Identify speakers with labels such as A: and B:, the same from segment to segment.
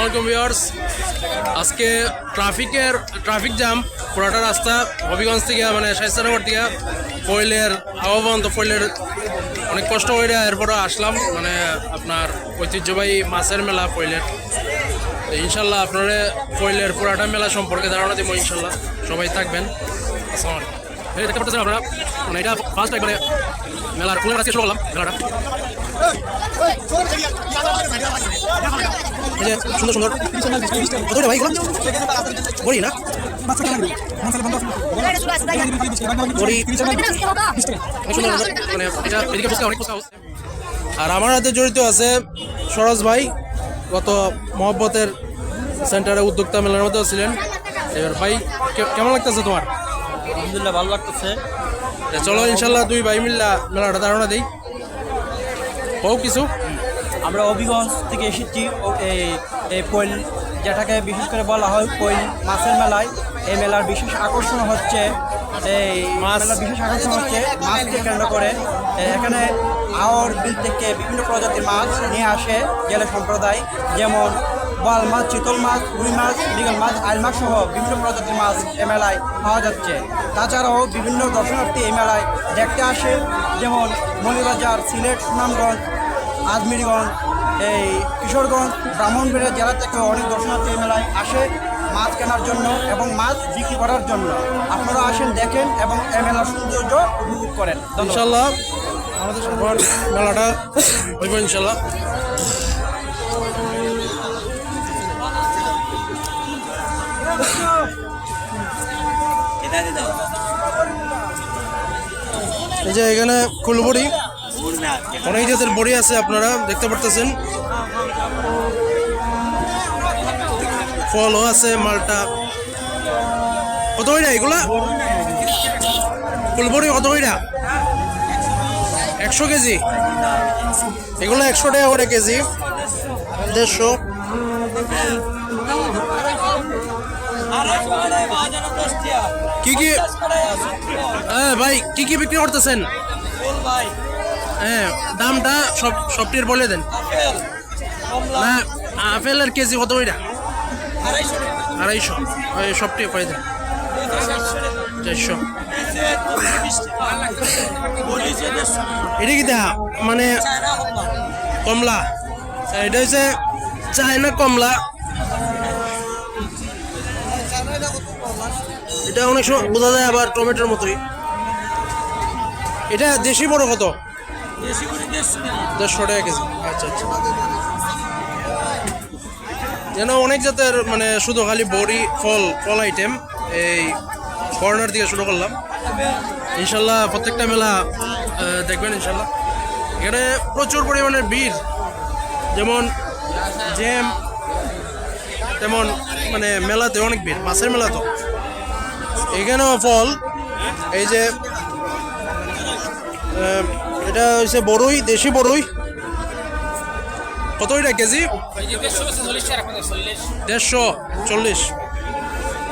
A: আসসালামু ভিউয়ার্স, আজকে traffic jam পুরাটা রাস্তা হবিগঞ্জ থেকে মানে শাইস্তানগর থেকে ফয়েলের আহ্বান। তো ফয়েলের অনেক কষ্ট করে এরপরে আসলাম, মানে আপনার ঐতিহ্যবাহী মাছের মেলা ফয়েলের। ইনশাল্লাহ আপনারা ফয়েলের পুরাটা মেলা সম্পর্কে ধারণা দেবো ইনশাল্লাহ। সবাই থাকবেন। আসসালামু আলাইকুম। এই দেখতে পাচ্ছেন আপনারা, মানে এটা ফার্স্ট একবারে মেলার ফুলের কাছে শুরু করলাম মেলাটা। সুন্দর সুন্দর কতটা ভাই বড়ি না বড়ি মানে এটা এদিকে অনেক পোস্ট হাউস। আর আমার হাতে জড়িত আছে সরোজ ভাই, গত মহব্বতের সেন্টারে উদ্যোক্তা মেলার মধ্যেও ছিলেন। এবার ভাই কেমন লাগতেছে তোমার?
B: আলহামদুলিল্লাহ ভালো লাগতেছে।
A: চলো ইনশাল্লাহ দুই ভাই মিল্লা মেলাটা ধারণা দিই। হোক কিছু
B: আমরা হবিগঞ্জ থেকে এসেছি এই পৈল, যেটাকে বিশেষ করে বলা হয় পৈল মাছের মেলায়। এই মেলার বিশেষ আকর্ষণ হচ্ছে মাছকে কেন্দ্র করে এখানে আওয়ার বিল থেকে বিভিন্ন প্রজাতির মাছ নিয়ে আসে জেলে সম্প্রদায়, যেমন বোয়াল মাছ, চিতল মাছ, রুই মাছ, মৃগেল মাছ, আইল মাছ সহ বিভিন্ন প্রজাতির মাছ এই মেলায় পাওয়া যাচ্ছে। তাছাড়াও বিভিন্ন দর্শনার্থী এই মেলায় দেখতে আসে, যেমন মৌলভীবাজার, সিলেট, সুনামগঞ্জ, আজমিরগঞ্জ, এই কিশোরগঞ্জ, ব্রাহ্মণবাড়িয়া জেলা থেকে অনেক দর্শনার্থী এই মেলায় আসে মাছ কেনার জন্য এবং মাছ বিক্রি করার জন্য। আপনারা আসেন, দেখেন এবং এই মেলার সৌন্দর্য উপভোগ করেন।
A: ইনশাল্লাহ আমাদের সবার মেলাটা হইব ইনশাল্লাহ। এই যে এখানে ফুলবড়ি, অনেক জাতের বড়ি আছে, আপনারা দেখতে পারতেছেন। ফলও আছে, মালটা। কত হইরা এগুলা? ফুলবড়ি কত হইরা? 100 কেজি। এগুলো 100 টাকা করে কেজি, 150। কি কি ভাই কি কি বিক্রি করতেছেন? হ্যাঁ, দামটা সবটির বলে দেন। না, আপেলের কেজি কত ওইটা? 250। সবটি কয়ে দেন। 400। এটা কি দেখা মানে কমলা? এটা হচ্ছে চায়না কমলা। এটা অনেক সময় বোঝা যায় আবার টমেটোর মতোই। এটা দেশি বড় কত? 150 টাকা কেজি। আচ্ছা আচ্ছা। যেন অনেক জাতের, মানে শুধু খালি বড়ি ফল আইটেম। এই কর্নার দিকে শুরু করলাম। ইনশাল্লাহ প্রত্যেকটা মেলা দেখবেন ইনশাল্লাহ। এখানে প্রচুর পরিমাণের ভিড়, যেমন জ্যাম তেমন মানে মেলাতে অনেক ভিড়, মাছের মেলা তো। এখানেও ফল, এই যে এটা হচ্ছে বড়ই, দেশি বড়ই। কত এটা কেজি? 140।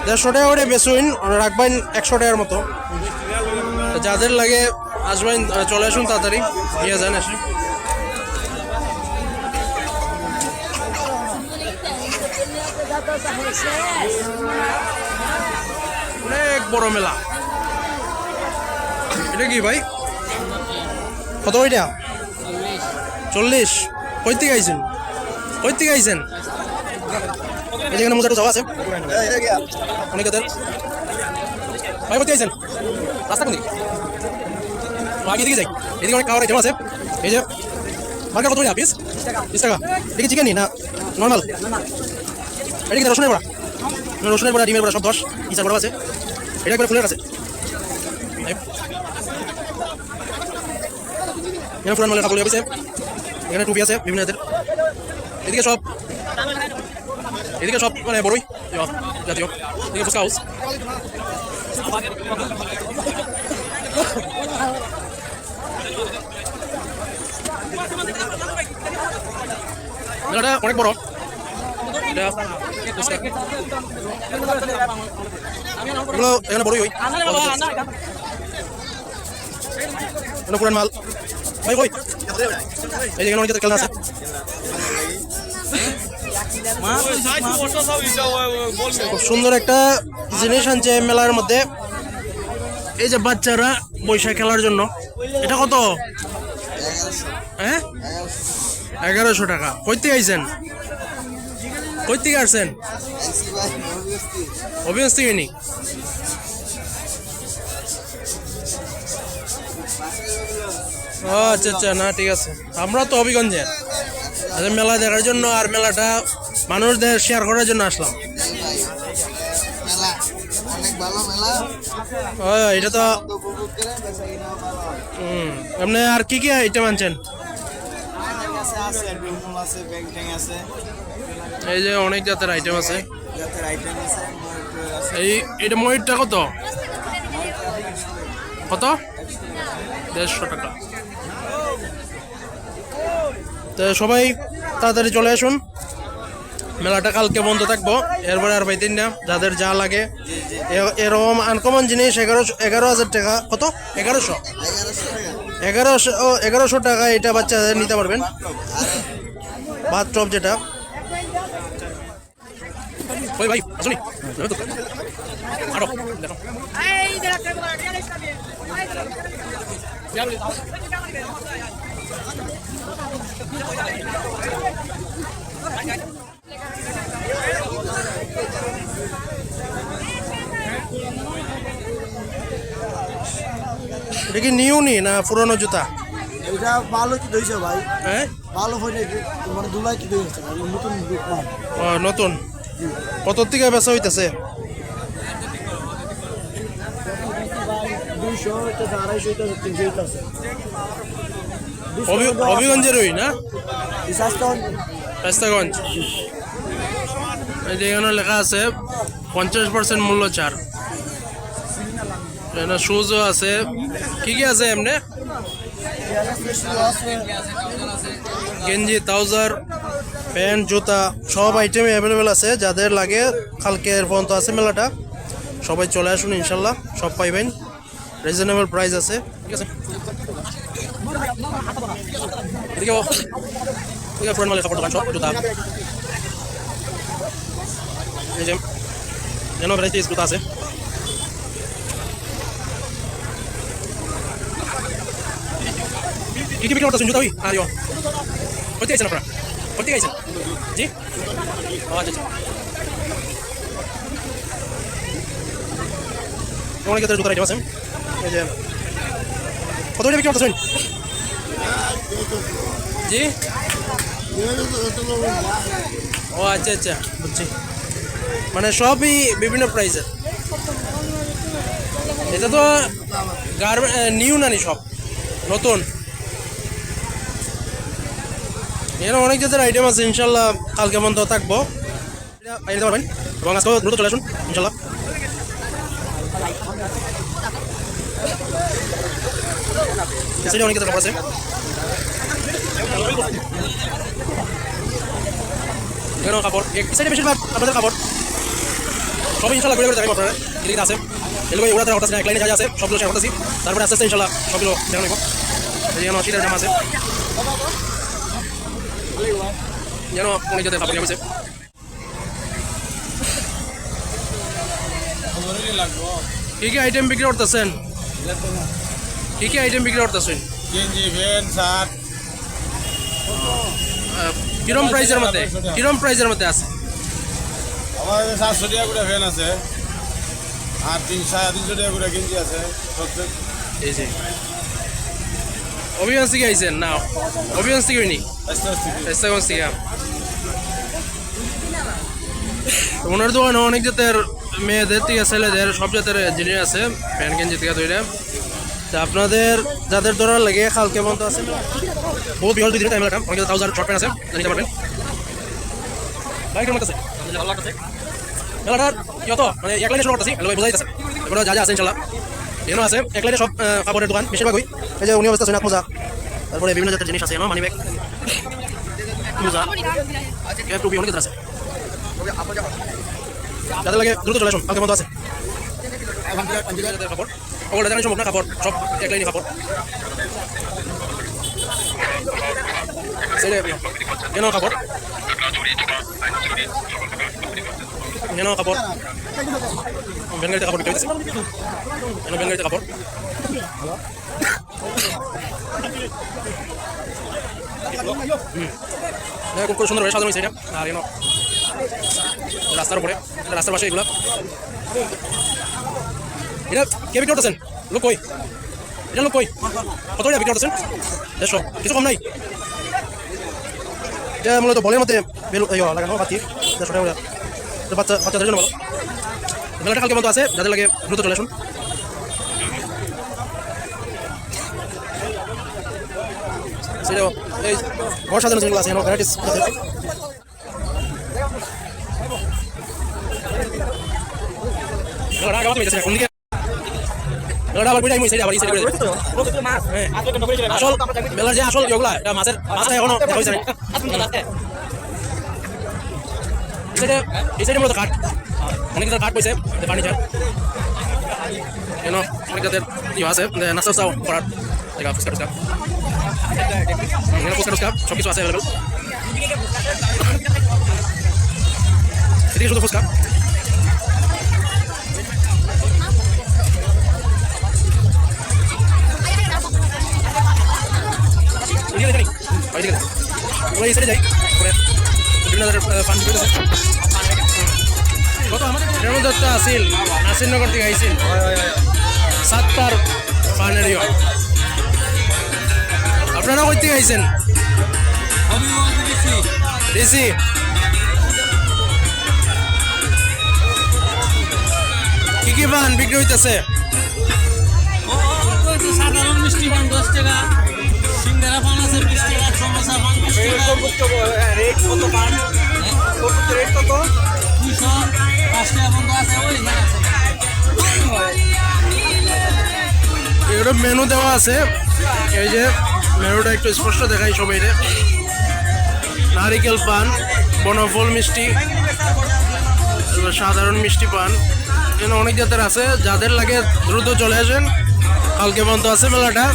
A: 150 টাকা করে বেচুন, রাখবেন 100 টাকার মতো। যাদের লাগে আসবেন, চলে আসুন তাড়াতাড়ি, নিয়ে যান এসে। অনেক বড় মেলা। এটা কি ভাই? কত ওইটা? 40। কই থেকে আইছেন? এখানে মোজাটা যাওয়া আছে অনেক জাতের। ভাই কোথায় আইছেন? রাস্তা কোন দিকে? আগে দিকে যাই, এদিকে অনেক খাওয়ার আইটেম আছে। এই যে মার্কেট কত পিস? 20 টাকা। দেখি চিকেন নি না নর্মাল? এদিকে রসুনের বড়া, ডিমের বড়া সব 10। ইসার বড়া আছে, এটা একবার ফুলের আছে। এখানে পুরান মালের কাপড় আছে, এখানে টুপি আছে বিভিন্ন জাতের। এদিকে সব মানে বড়ই জাতীয়। এদিকে ফুচকা হাউস। মেলাটা অনেক বড়। এগুলো এখানে বড়ই হয়, পুরান মাল। ভাই কই? এই যে এখানে অনেক খেলনা আছে। খুব সুন্দর একটা জিনিস আনছে মেলার মধ্যে, এই যে বাচ্চারা বৈশাখ খেলার জন্য। এটা কত? হ্যাঁ, 1100 টাকা। কই থেকে আইছেন? কই থেকে আসছেন? অভিগঞ্জ থেকে নি? ও আচ্ছা আচ্ছা, না ঠিক আছে। আমরা তো হবিগঞ্জের। আচ্ছা, মেলা দেখার জন্য আর মেলাটা মানুষদের শেয়ার করার জন্য আসলাম। ও এটা তো আপনি আর কি কি আইটেম আনছেন? এই যে অনেক জাতের আইটেম আছে। এই এটা ময়ূরটা কত কত? 150 টাকা। তো সবাই তাড়াতাড়ি চলে আসুন, মেলাটা কালকে বন্ধ থাকবো। এরপরে আর পাইতেন না, যাদের যা লাগে এরকম আনকমন জিনিস 11,000 টাকা। কত? 1100 টাকা। এটা বাচ্চাদের নিতে পারবেন। বাথটব যেটা। ওই ভাই আসুন, আরো দেখো। এটা কি নিউ নি না পুরনো জুতা?
C: এটা ভালো কি হয়েছে ভাই?
A: হ্যাঁ,
C: ভালো হয়ে মানে দুলাই কি হয়েছে নতুন মাল।
A: ও নতুন। কত থেকে বেচা হইতেছে?
C: 200, 250, 300 আছে।
A: হবিগঞ্জের ওই না? রাস্তাগঞ্জ। এখানে লেখা আছে 50% মূল্য ছাড়। এখানে শুজও আছে। কি কি আছে এমনি? গেঞ্জি, ট্রাউজার, প্যান্ট, জুতা সব আইটেম অ্যাভেলেবেল আছে। যাদের লাগে কালকের পর্যন্ত আছে মেলাটা, সবাই চলে আসুন, ইনশাল্লাহ সব পাইবেন। রিজনেবল প্রাইস আছে। ঠিক আছে, এদিকে পুরান মালের কাপড় দোকান, সব জুতা। এই যে যেন ভ্যারাইটিস জুতা আছে। কি কি বিক্রি করতেছেন জুতা? ওই আর কোথায় গেছেন আপনারা? কোথায় গেছেন? জি, আচ্ছা আচ্ছা। অনেক জাতের জুতার আইটেম আছে। এই যে কত টাকা বিক্রি করতেছেন? জি, ও আচ্ছা আচ্ছা, বুঝছি। মানে সবই বিভিন্ন প্রাইসের। এটা তো নিউ নানি, সব নতুন। এখানে অনেক জাতের আইটেম আছে। ইনশাল্লাহ কালকে বন্ধ থাকবো, নিতে পারবেন। এবং আজকেও দ্রুত চলে আসুন ইনশাল্লাহ। অনেক জাতের কাপড় আছে। এখানেও কাপড়, এই সাইডে বেশিরভাগ আপনাদের কাপড়। সবই ইনশাল্লাহ ঘুরে ঘুরে দেখাবো আপনারা। এদিকে আছে এগুলো ওরা হঠাৎ এক লাইনে যা আছে সবগুলো শেয়ার করতেছি। তারপরে আস্তে আস্তে ইনশাল্লাহ সবগুলো দেখানো নেব। এখানে শীতের জামা আছে, যেন অনেক জাতের কাপড় আছে। কি কি আইটেম বিক্রি করতেছেন? কি কি আইটেম বিক্রি করতেছেন?
D: গেঞ্জি, প্যান্ট, শার্ট।
A: কিরম প্রাইসের মধ্যে, কিরম প্রাইসের মধ্যে আছে?
D: আমাদের 700 টাকা করে ফ্যান আছে, আর 350 টাকা করে গেঞ্জি আছে।
A: এই যে অভিগঞ্জ থেকে আইছেন না? অভিগঞ্জ থেকে নি? রাস্তাগঞ্জ থেকে। ওনার দোকানে অনেক জাতের মেয়েদের থেকে ছেলেদের সব জাতের জিনিস আছে, প্যান্ট গেঞ্জি থেকে তৈরি। তা আপনাদের যাদের দরকার লাগে কালকে বন্ধ আছে, বহু বিহল 2 দিনের টাইম লাগবে। অনেক ট্রাউজার, শর্ট প্যান্ট আছে, নিতে পারবেন। বাইকের মধ্যে আছে মেলাটার কত মানে এক লাইনে শুরু করতেছি, বোঝাইতেছে এগুলো যা যা আছে ইনশাল্লাহ। এখানে আছে এক লাইনে সব কাপড়ের দোকান বেশিরভাগই। এই যে উনি অবস্থা আছে, মোজা, তারপরে বিভিন্ন জাতের জিনিস আছে, মানি ব্যাগ, মোজা, টুপি, অনেক জাতের আছে। যাদের লাগে দ্রুত চলে আসুন, কালকে বন্ধ আছে। কাপড় ওগুলো দেখানো সম্ভব না, কাপড় সব এক লাইনে কাপড়। কেন কাপড় এখানেও কাপড় বেঙ্গালিতে কাপড় বিক্রি হইতেছে এখানে বেঙ্গালিতে কাপড় খুব সুন্দর ভাবে সাজানো হয়েছে এটা আর এখানে রাস্তার উপরে রাস্তার পাশে এগুলো এটা কে বিক্রি করতেছেন লোক কই এটা লোক কই কত টাকা বিক্রি করতেছেন 150 কিছু কম নাই এটা মূলত বলের মধ্যে লাগানো বাতি 150 টাকা বাচ্চাদের জন্য বলো মেলাটা কালকে মতো আছে যাদের লাগে দ্রুত চলে আসুন সেটা এই ঘর সাজানো যেগুলো আছে ভ্যারাইটিস আসল মেলার যে আসল ইয়েগুলা এটা মাছের এখনো হয়েছে এই সাইডে মূলত কাঠ অনেক কাঠ পয়সে ফার্নিচার কেন অনেক জাতের ইয়ে আছে নাস্তা উস্তা করার জায়গা ফুচকা টুচকা ফুচকা টুচকা সব কিছু আছে অ্যাভেলেবেল এদিকে শুধু ফুচকা ওই সাইডে যাই বিভিন্ন ধরনের ফান্ড কত এর মধ্যে একটা আসিল নাসিরনগর থেকে আইসিল 7টার ফানের ইয়ে আপনারা কই থেকে আইছেন ডিসি কি পান বিক্রি হইতেছে
E: সাধারণ মিষ্টি পান 10 টাকা সিঙ্গারা পান আছে 20 টাকা সমোসা পান 20 টাকা
B: রেট কত পান রেট কত
E: 200 5 টাকা বন্ধ আছে ওই আছে
A: এগুলো মেনু দেওয়া আছে এই যে মেনুটা একটু স্পষ্ট দেখাই সবাই নারিকেল পান বনফল মিষ্টি সাধারণ মিষ্টি পান এখানে অনেক জাতের আছে যাদের লাগে দ্রুত চলে আসেন কালকে বন্ধ আছে মেলাটা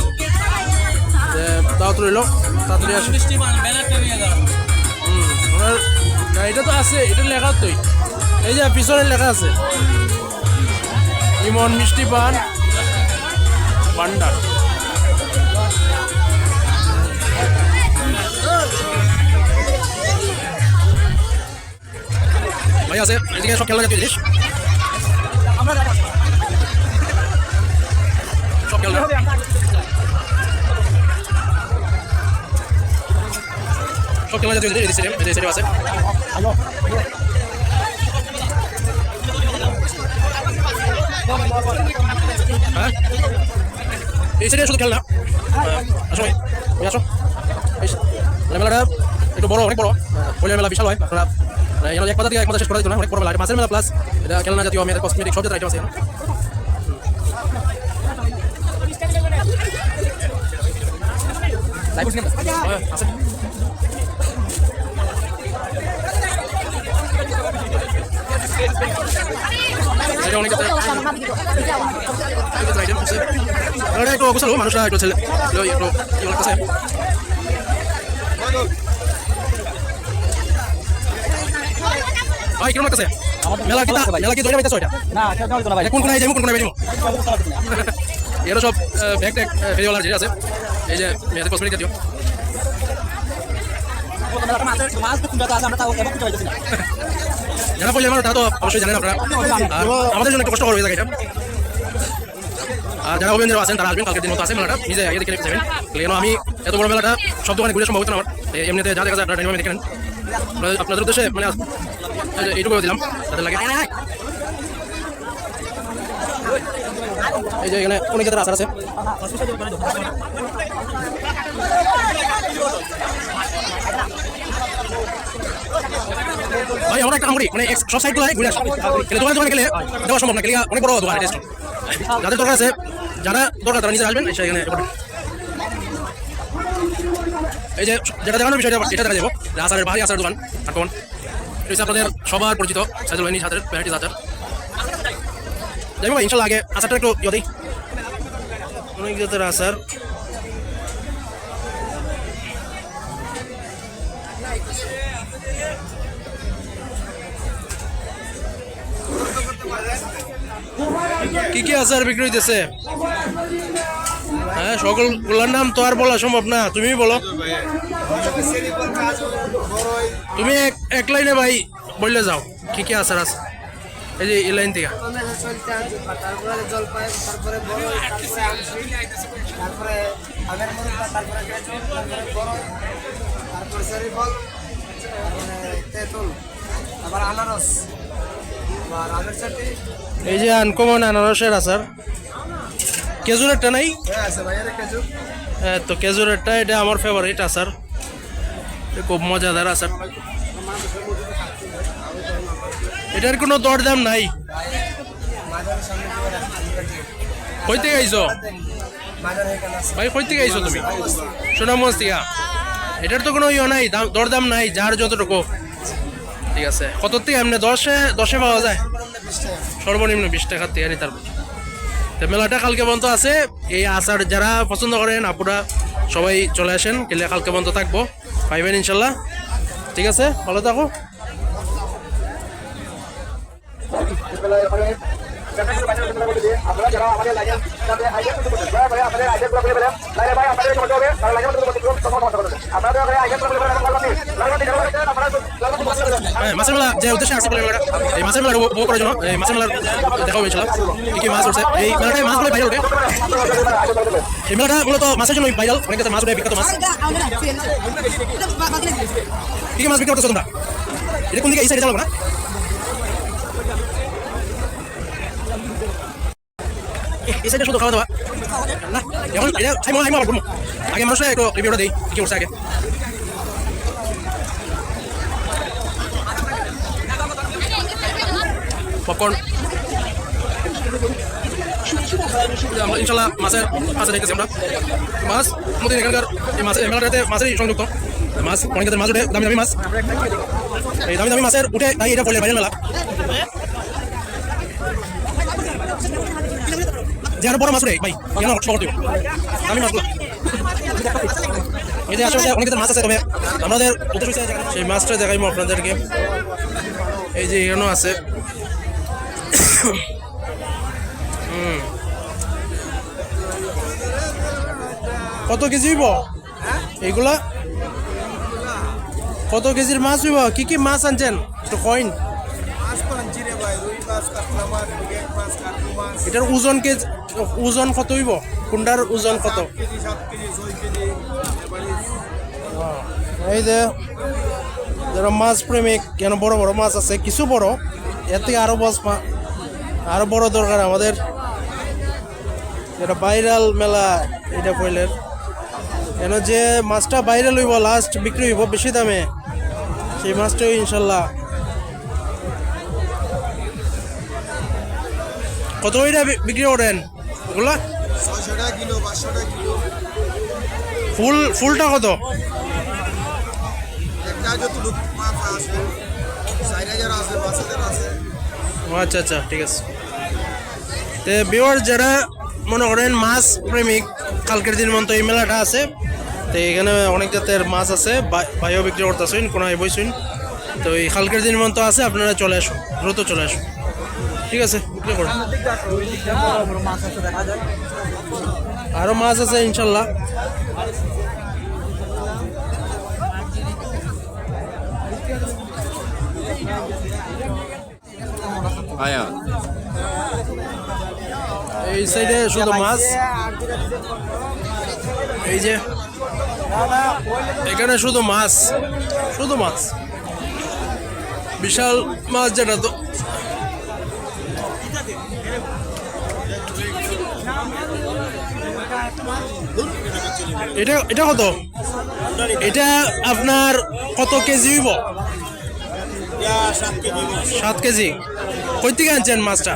A: দাওয়াত রইল তাড়াতাড়ি আসেন
E: মিষ্টি পান ব্যানারটা নিয়ে যাও
A: এটা তো আছে এটা লেখা তোই এই যে পিছনে লেখা আছে ইমন মিষ্টি পান ভান্ডার ভাই আছে এদিকে সব খেলা জাতীয় জিনিস সব খেলা সব খেলা জাতীয় জিনিস এদিকে আছে হ্যাঁ এই সাইডে শুধু খেলনা আসো ভাই আসো মেলাটা একটু বড় অনেক বড় বলে মেলা বিশাল হয় আপনারা এখানে এক পাতা থেকে এক পাতা শেষ করা যেত না অনেক বড় মেলা মাছের মেলা প্লাস এটা খেলনা জাতীয় মেয়েদের কসমেটিক সব জাতীয় আইটেম আছে আছে এটা অনেক আইটেম আছে একটু অবসর মানুষরা একটু ছেলে একটু কি বলতেছে ভাই কিরকম লাগতেছে মেলা কি দইটা পাইতেছো এটা
B: না কেউ যাবে না ভাই
A: কোন কোন যাইমু কোন কোন যাইমু এরা সব ব্যাগ ট্যাগ ফেরিওয়ালার যে আছে এই যে মেয়েদের কসমেটিক জাতীয়
B: মাছ তো কিনতে আছে আমরা তাও এবার কিছু পাইতেছি না
A: যারা পড়লে আমার তা তো অবশ্যই জানেন আপনারা আর আমাদের জন্য একটু কষ্ট হয়ে যায় এটা আর যারা অভিযান আছেন তারা আসবেন কালকের দিন মতো আছে মেলাটা নিজে আগে দেখে যাবেন কেন আমি এত বড় মেলাটা সব দোকানে ঘুরে সম্ভব হতো না আমার এমনিতে যা দেখা যায় আপনারা ডাইনামে দেখে নেন আপনাদের উদ্দেশ্যে মানে এইটুকু দিলাম তাদের লাগে এই যে এখানে অনেক জাতের আচার আছে ভাই আমরা একটা করি মানে সব সাইডগুলো ঘুরে আসি দোকানে গেলে দেওয়া সম্ভব না গেলে অনেক বড় দোকান টেস্ট যাদের দরকার আছে যারা দরকার তারা নিজে আসবেন সেখানে এই যে যেটা দেখানোর বিষয়টা এটা দেখা যাবো আচারের ভারী আচারের দোকান এখন এটা হচ্ছে আপনাদের সবার পরিচিত সাইজুল ভাইনি সাথে ভ্যারাইটিস আচার যাই ভাই ইনশাল্লাহ আগে আচারটা একটু ইয়ে দিই অনেক জাতের আচার কি কি আচার বিক্রি হইতেছে? হ্যাঁ, সকলগুলোর নাম তো আর বলা সম্ভব না, তুমি বলো। তুমি এক লাইনে ভাই বললে যাও কি কি আচার আছে এই যে এই লাইন থেকে।
C: তারপরে জলপাই, তারপরে বড়, তারপরে আমসি, তারপরে আমের মরুচা, তারপরে খেজুর, তারপরে বড়, তারপরে চেরি ফল, তারপরে তেঁতুল, আবার আনারস, আবার আমের চাটনি।
A: এই যে আনকমন আনারসের আচার। খেজুরেরটা নাই?
C: আছে ভাইয়ের খেজুর।
A: তো খেজুরেরটা এটা আমার ফেভারিট আচার, এটা খুব মজাদার আচার। এটার কোনো দরদাম নাই। কই থেকে আইছো ভাই? কই থেকে আইছো তুমি? সুনামগঞ্জ থেকে। এটার তো কোনো ইয়ে নাই, দরদাম নাই, যার যতটুকু। ঠিক আছে, কত থেকে এমনি 10-এ পাওয়া যায়? সর্বনিম্ন 20 টাকার থেকে নিতে পারবো। তো মেলাটা কালকে পর্যন্ত আছে। এই আচার যারা পছন্দ করেন আপুরা সবাই চলে আসেন, গেলে কালকে পর্যন্ত থাকবো, পাইবেন ইনশাল্লাহ। ঠিক আছে, ভালো থাকো। মাছের মেলা যে উদ্দেশ্যে আসছে এই মাছের মেলার উপভোগ করার জন্য, এই মাছের মেলার দেখাবো ইনশাল্লাহ কি কি মাছ উঠছে। এই মেলাটায় মাছগুলো বাইরে ওঠে। এই মেলাটা মূলত মাছের জন্য ভাইরাল, অনেক মাছ ওঠে, বিখ্যাত মাছ। কি কি মাছ বিক্রি করতেছো তোমরা? এটা কোন দিকে? এই সাইডে চালাবো না? এই সাইডে শুধু খাওয়া দাওয়া না, এখন এটা খাইমো আবার ঘুরবো। আগে মানুষরা একটু রিভিউটা দিই কি করছে আগে। পপকর্ন আমরা ইনশাল্লাহ মাছের কাছে দেখতেছি। আমরা মাছ মধ্যে এখানকার এই মাছ মেলাটাতে মাছেরই সংযুক্ত মাছ, অনেক মাছ উঠে, দামি দামি মাছ। এই দামি দামি মাছের উঠে তাই এটা পড়লে বাইরের মেলা। যে আরো বড় মাছ উঠে ভাই, কেন করতে দামি মাছগুলো। এই যে আসলে অনেক মাছ আছে, তবে আমাদের সেই মাছটা দেখাইবো আপনাদেরকে। এই যে এখানেও আছে। কত কেজি হইব এইগুলা? কত কেজির মাছ হইব? কি কি মাছ আনছেন একটু কইন। এটার ওজন ওজন কত হইব? কোনটার ওজন কত? এই যে যারা মাছ প্রেমিক, কেন বড় বড় মাছ আছে, কিছু বড়, এর থেকে আরো বড় দরকার আমাদের। এটা ভাইরাল মেলা, এটা পয়লের কেন যে মাছটা ভাইরাল হইব, লাস্ট বিক্রি হইব বেশি দামে, সেই মাছটাও ইনশাল্লাহ। কত ওইটা বিক্রি করেন ওগুলা?
C: 600 টাকা কিলো, 500 টাকা কিলো।
A: ফুলটা কত?
C: একটা যত মাছ আছে 4000 আছে, 5000 আছে।
A: আচ্ছা আচ্ছা, ঠিক আছে। তো ভিউয়ার যারা মনে করেন মাছ প্রেমিক, কালকের দিন মতো এই মেলাটা আছে, তো এখানে অনেক জাতের মাছ আছে, ভাইও বিক্রি করতেছেন, কোনো বইছেন। তো এই কালকের দিন মতো আছে, আপনারা চলে আসুন, দ্রুত চলে আসুন। ঠিক আছে, বিক্রি করুন। আরো মাছ আছে ইনশাল্লাহ। এই সাইডে শুধু মাছ, এই যে এখানে শুধু মাছ, শুধু মাছ, বিশাল মাছ। যেটা তো এটা কত? এটা আপনার কত কেজি হইব? 7 কেজি। কই থেকে আনছেন মাছটা?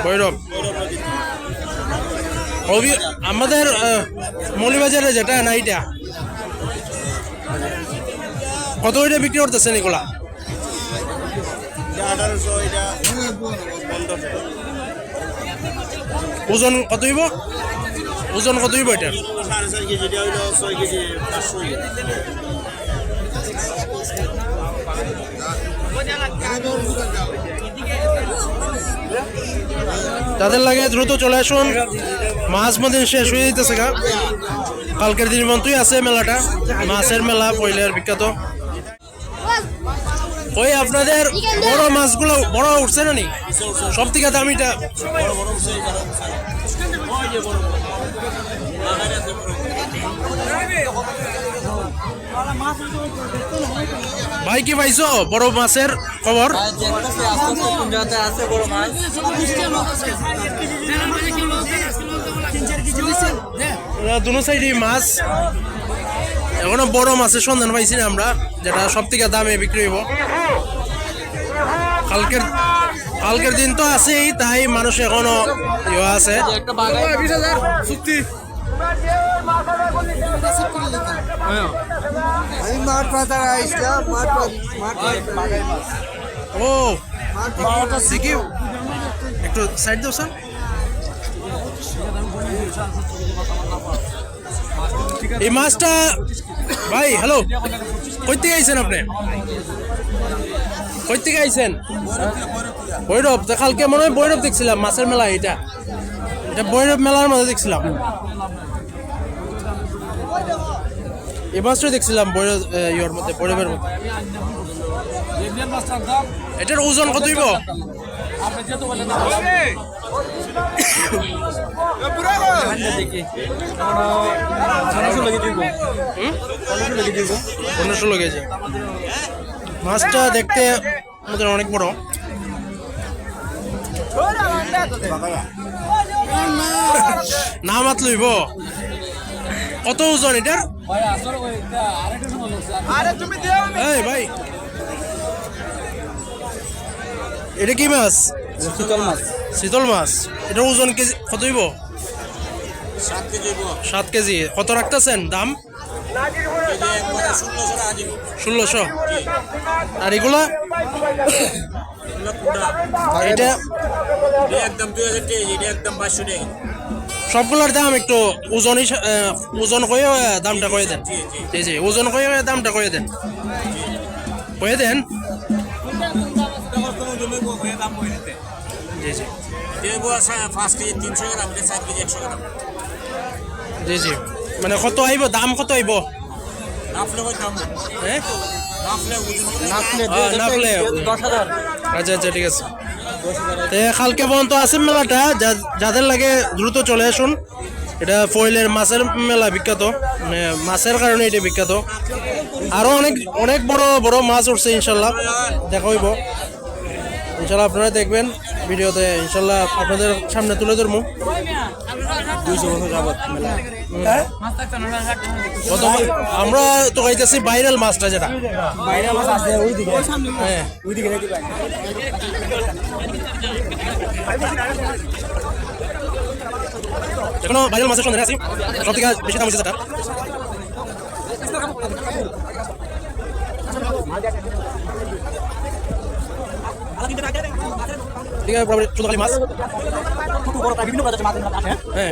A: বৈরব। আমাদের মৌলিবাজারে যেটা না, এইটা কত ওইটা বিক্রি করতেছেন এগুলা? 1800। ওজন কত হইব? ওজন কত হইব এটা?
D: 4.5 কেজি, 6 কেজি, 500।
A: যাদের লাগে দ্রুত চলে আসুন, মাছ মদিন শেষ হয়ে যেতেছে গা। কালকের দিন পর্যন্তই আছে মেলাটা, মাছের মেলা পয়লার বিখ্যাত। ওই আপনাদের বড় মাছগুলো বড় উঠছে না নি? সব থেকে দামিটা ভাই কি পাইছো বড় মাছের খবর? দুনো সাইডে মাছ, এখনো বড় মাছের সন্ধান পাইছি না আমরা, যেটা সব থেকে দামে বিক্রি হইব। কালকের দিন তো আছেই, তাই মানুষ এখনো ইয়ে আছে।
C: আমি মাঠ পাতার আসলাম,
A: ও দেখি একটু সাইড দাও স্যার। এই মাছটা ভাই, হ্যালো, কই থেকে আইছেন আপনি? কই থেকে আইছেন? ভৈরব। তো কালকে মনে হয় ভৈরব দেখছিলাম মাছের মেলা, এটা ভৈরব মেলার মধ্যে দেখছিলাম। এই মাছটা দেখছিলাম ভৈরব ইয়ের মধ্যে, ভৈরবের মধ্যে। এটার ওজন কত হইব? পনেরোশো কেজি। মাছটা দেখতে আমাদের অনেক বড়। না মাত লইব, কত ওজন এটার? এই ভাই, এটা কি মাছ? শীতল মাছ। এটার ওজন কেজি কত হইব? 7 কেজি। কত রাখতেছেন দাম? 1600। আর এগুলা এটা
E: একদম 2000 টাকা, এটা একদম 500 টাকা।
A: সবগুলোর দাম একটু ওজন করে দামটা করে দেন। জি জি, ওজন করে দামটা করে দেন, করে দেন। জি জি
E: 5 কেজি 300 গ্রাম, 4 কেজি 100 গ্রাম।
A: জি জি, মানে কত আইব দাম? কত আইব? হ্যাঁ, নাফলে
B: 10,000।
A: আচ্ছা আচ্ছা, ঠিক আছে। কালকে পর্যন্ত আছে মেলাটা, যাদের লাগে দ্রুত চলে আসুন। এটা ফয়েলের মাছের মেলা বিখ্যাত, মানে মাছের কারণে এটা বিখ্যাত। আরো অনেক অনেক বড় বড় মাছ উঠছে, ইনশাল্লাহ দেখা হইব। ইনশাল্লাহ আপনারা দেখবেন ভিডিওতে, ইনশাল্লাহ আপনাদের সামনে তুলে ধরবো। 200 বছর যাবত মেলা। আমরা তো খাইতেছি ভাইরাল মাছটা, যেটা
B: বাইরের মাছ আছে ওইদিকে,
A: হ্যাঁ
B: ওইদিকে নাকি ভাই?
A: এখনো ভাইরাল মাছের সন্ধানে আছি। সব থেকে বেশি দাম হচ্ছে যেটা, ঠিক আছে, শুধু খালি মাছ।
B: বিভিন্ন প্রজাতির মাছ আছে।
A: হ্যাঁ,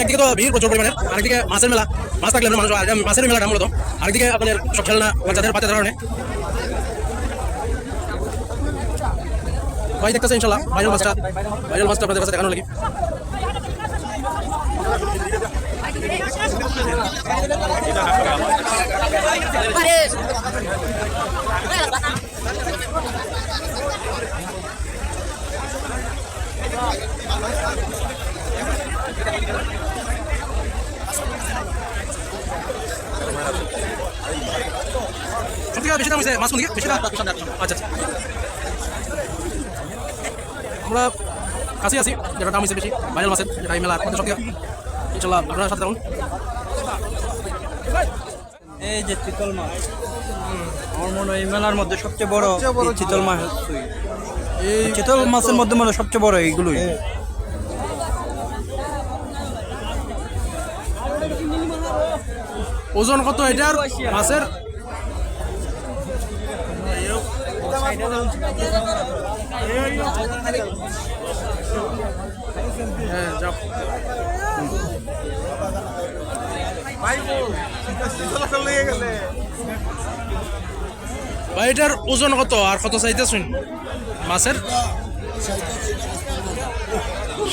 A: একদিকে তো ভিড় প্রচুর পরিমাণে, আরেকদিকে মাছের মেলা। মাছ থাকলে মানুষ মাছের মেলাটা মূলত, আরেকদিকে আপনাদের সব খেলনা বাচ্চাদের বাচ্চাদের কারণে। ভাই দেখতেছে ইনশাল্লাহ ভাইরাল মাছটা আপনাদের কাছে দেখানোর লাগি। সব থেকে বেশি দাম হয়েছে মাছ কোন দিকে? বেশি দাম? আচ্ছা আচ্ছা, আমরা কাছে আছি, যেটা দাম হয়েছে বেশি ভাইরাল মাছের, যেটা এই মেলা আমাদের সব থেকে। ইনশাল্লাহ আপনারা সাথে থাকুন।
B: এই যে চিতল মাছ, আমার মনে হয় এই মেলার মধ্যে সবচেয়ে বড় এই চিতল মাছ। এই চিতল মাছের মধ্যে মনে হয় সবচেয়ে বড় এইগুলোই।
A: ওজন কত এটার মাছের? হ্যাঁ যাও ভাই এটার ওজন কত আর কত চাইতেছেন মাছের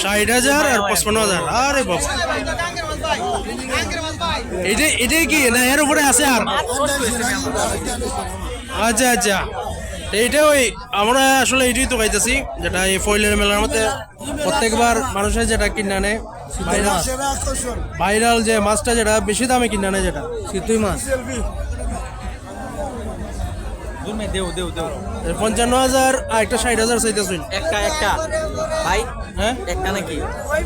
A: 60,000 আর 55,000 আরে বাবা এটাই কি না এর উপরে আছে আর আচ্ছা আচ্ছা এইটা ওই আমরা আসলে এটাই তো খাইতেছি যেটা এই ফয়েলের মেলার মধ্যে প্রত্যেকবার মানুষের যেটা কিনে আনে ভাইরাল যে মাছটা যেটা বেশি দামে কিনে আনে যেটা চিতই মাছ 55,000 আর একটা 60,000 চাইতেছেন
B: একটা ভাই
A: হ্যাঁ
B: একটা নাকি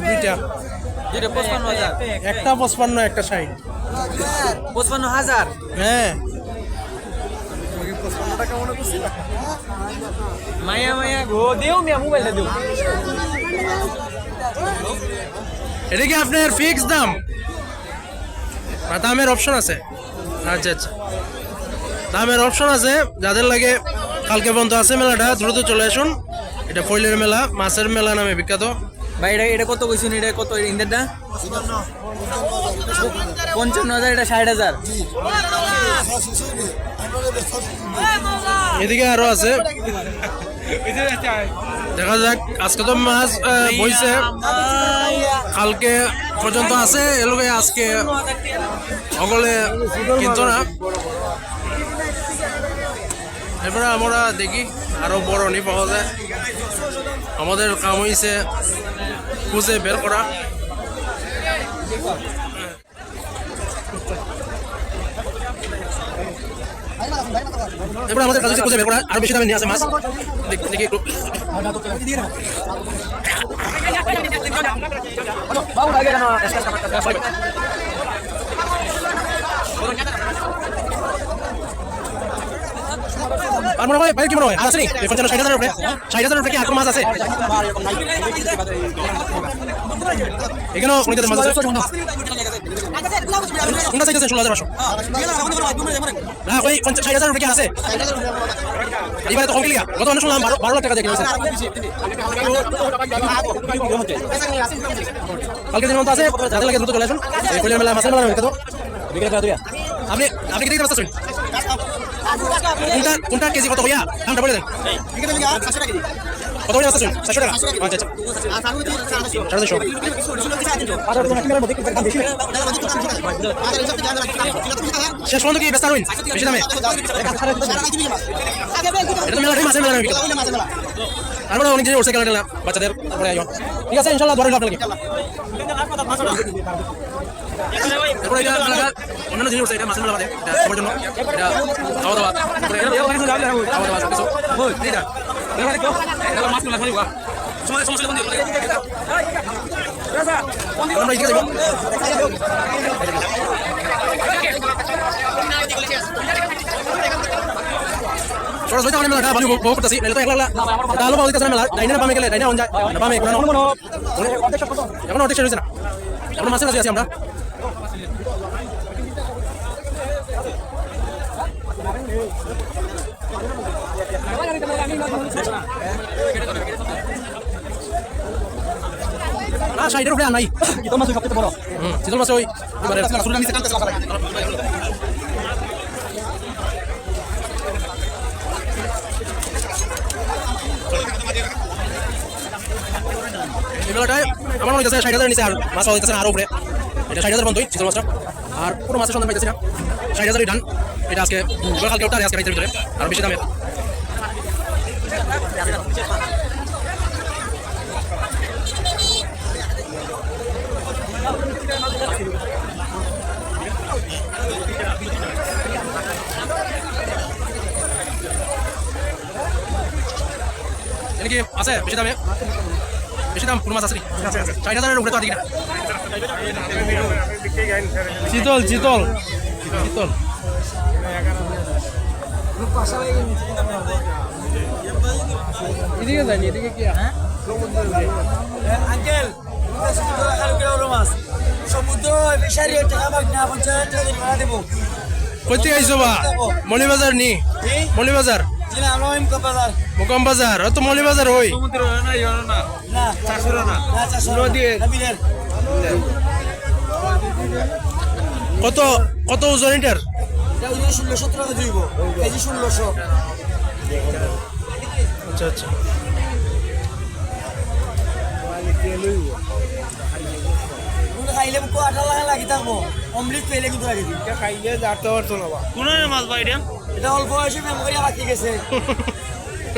A: দুইটা
B: যেটা 55,000
A: একটা 55 একটা 60
B: 55,000
A: হ্যাঁ
B: মায়া গো দেও মিয়া মোবাইলটা দেও
A: এটা কি আপনার ফিক্স দাম না দামের অপশন আছে আচ্ছা আচ্ছা দামের অপশন আছে যাদের লাগে কালকে পর্যন্ত আছে মেলাটা দ্রুত চলে আসুন এটা ফয়েলের মেলা মাছের মেলা নামে বিখ্যাত
B: ভাই এটা কত কইছেন এটা কত ইন্টারটা 55,000 এটা 60,000
A: এদিকে আরো আছে দেখা যাক আজকে তো মাছ বইছে কালকে পর্যন্ত আছে এলোকে আজকে সকলে কিনতো না এরপরে আমরা দেখি আরো বড় নি পাওয়া যায় আমাদের কাম হয়েছে খুঁজে বের করা এরপরে আমাদের কাজ হচ্ছে খুঁজে বের করা আরো বেশি দামে নিয়ে আসে মাছ দেখি একটু আর মনে হয় ভাই কি মনে হয় আছে নি 55,000 উপরে 60,000 উপরে কি আর কোনো মাছ আছে এখানেও অনেক মাছ আছে কোনটা চাইতেছেন 16,500 না ভাই 60,000 উপরে কি আছে এবারে তো কম কিলিয়া গত অনেক শুনলাম 12 লাখ টাকা দিয়ে কিনেছে কালকে দিন মতো আছে যাদের লাগে দ্রুত চলে আসুন এই ফয়েলের মেলা মাছের মেলা বিখ্যাত বিকেলে করা দিবা আপনি কি দেখতে পাচ্ছেন কোনটা কেজি কত হইয়া দামটা বলে দেন কত হইয়া আছে 700 টাকা আচ্ছা আচ্ছা 450 শেষ পর্যন্ত কি ব্যস্ত হইন বেশি দামে এটা মেলা মাছের মেলা বিখ্যাত তারপরে অনেক জিনিস উঠছে খেলা বাচ্চাদের তারপরে আইও ঠিক আছে ইনশাআল্লাহ ধরে আপনাকে তারপরে এটা অন্যান্য জিনিস উঠছে এটা মাছের মেলা বাদে এটা সবার জন্য এটা খাওয়া দাওয়া তারপরে খাওয়া দাওয়া কিছু এটা মাছ মেলা খাইবা সমস্যা বন্ধ আমরা এদিকে যাবো সরস হইতে আমরা মেলাটা বানি বহু করতেছি নাহলে তো একলা ডালো পাওয়া দিতেছে না মেলা ডাইনে বামে গেলে ডাইনে অন যায় বামে কোন এখন অর্ধেক শেষ হয়েছে না আমরা মাছের কাছে আছি আমরা না সাইডের উপরে নাই চিতল মাছ সবচেয়ে বড় চিতল মাছ ওই এবারে এগুলোটাই আমার মনে হচ্ছে 60,000 নিচে আর মাছ পাওয়া যাচ্ছে না আরো উপরে এটা 60,000 পর্যন্তই চিতল মাছটা আর পুরো মাছের সন্ধান পাইতেছি না 60,000 ডান এটা আজকে কালকে ওটা আজকে রাইতের ভিতরে আর বেশি দামে কি আছে বেশি দামে বেশি দাম কোন মাছ আছে 60,000 উপরে তো আর দিকে না চিতল চিতল চিতল এদিকে যায়নি এদিকে কি
C: আঙ্কেল সমুদ্র ফিশারি টাকা না 50,000 টাকা দেবো
A: কইতে আইছো বা মলিবাজার নি মলিবাজার
C: জিনা আমরা ইমকা বাজার
A: মোকাম বাজার তো মলি বাজার ওই
C: না চারশো না নদীর
A: কত কত ওজন এটার?
C: 16-17 টাকা দিব কেজি 1600
A: আচ্ছা আচ্ছা
C: তুমি খাইলে মুখ আটা লাগি থাকবো অমৃত পেলে কিন্তু আগে দিন
A: খাইলে যাতে পারতো না
E: কোন মাছ ভাই এটা?
C: এটা অল্প বয়সে মেম করে বাকি গেছে